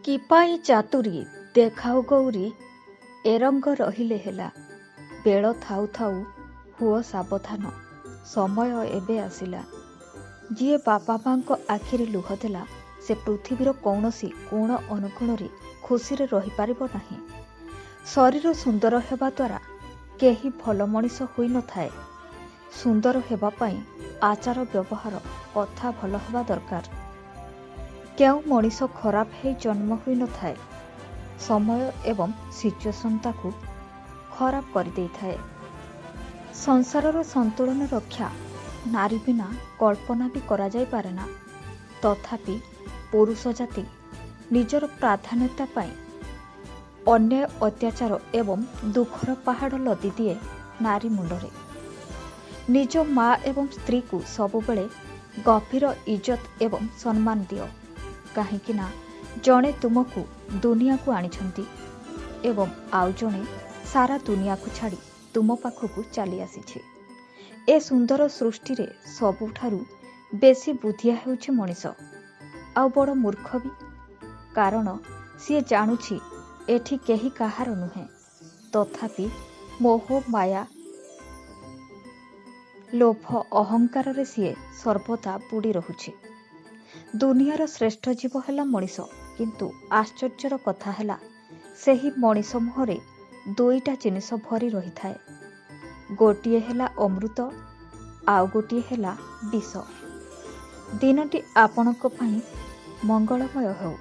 କିପାଇ ଚାତୁରୀ ଦେଖାଉ ଗୌରୀ ଏରଙ୍ଗ ରହିଲେ ହେଲା। ବେଳ ଥାଉ ଥାଉ ହୁଅ ସାବଧାନ, ସମୟ ଏବେ ଆସିଲା। ଯିଏ ବାପା ମାଙ୍କ ଆଖିରେ ଲୁହ ଦେଲା, ସେ ପୃଥିବୀର କୌଣସି କୋଣ ଅନୁକୋଣରେ ଖୁସିରେ ରହିପାରିବ ନାହିଁ। ଶରୀର ସୁନ୍ଦର ହେବା ଦ୍ୱାରା କେହି ଭଲ ମଣିଷ ହୋଇନଥାଏ। ସୁନ୍ଦର ହେବା ପାଇଁ ଆଚାର ବ୍ୟବହାର କଥା ଭଲ ହେବା ଦରକାର। କେଉଁ ମଣିଷ ଖରାପ ହେଇ ଜନ୍ମ ହୋଇନଥାଏ। ସମୟ ଏବଂ ସିଚୁଏସନ୍ ତାକୁ ଖରାପ କରିଦେଇଥାଏ। ସଂସାରର ସନ୍ତୁଳନ ରକ୍ଷା ନାରୀ ବିନା କଳ୍ପନା ବି କରାଯାଇପାରେ ନା। ତଥାପି ପୁରୁଷ ଜାତି ନିଜର ପ୍ରାଧାନ୍ୟତା ପାଇଁ ଅନ୍ୟାୟ ଅତ୍ୟାଚାର ଏବଂ ଦୁଃଖର ପାହାଡ଼ ଲଦି ଦିଏ ନାରୀ ମୁଣ୍ଡରେ। ନିଜ ମା ଏବଂ ସ୍ତ୍ରୀକୁ ସବୁବେଳେ ଗଭୀର ଇଜ୍ଜତ ଏବଂ ସମ୍ମାନ ଦିଅ, କାହିଁକି ନା ଜଣେ ତୁମକୁ ଦୁନିଆକୁ ଆଣିଛନ୍ତି ଏବଂ ଆଉ ଜଣେ ସାରା ଦୁନିଆକୁ ଛାଡ଼ି ତୁମ ପାଖକୁ ଚାଲି ଆସିଛି। ଏ ସୁନ୍ଦର ସୃଷ୍ଟିରେ ସବୁଠାରୁ ବେଶୀ ବୁଦ୍ଧିଆ ହେଉଛି ମଣିଷ, ଆଉ ବଡ଼ ମୂର୍ଖ ବି। କାରଣ ସିଏ ଜାଣୁଛି ଏଠି କେହି କାହାର ନୁହେଁ, ତଥାପି ମୋହ ମାୟା ଲୋଭ ଅହଙ୍କାରରେ ସିଏ ସର୍ବଦା ବୁଡ଼ି ରହୁଛି। ଦୁନିଆର ଶ୍ରେଷ୍ଠ ଜୀବ ହେଲା ମଣିଷ, କିନ୍ତୁ ଆଶ୍ଚର୍ଯ୍ୟର କଥା ହେଲା ସେହି ମଣିଷ ମୁହଁରେ ଦୁଇଟା ଜିନିଷ ଭରି ରହିଥାଏ। ଗୋଟିଏ ହେଲା ଅମୃତ, ଆଉ ଗୋଟିଏ ହେଲା ବିଷ। ଦିନଟି ଆପଣଙ୍କ ପାଇଁ ମଙ୍ଗଳମୟ ହେଉ।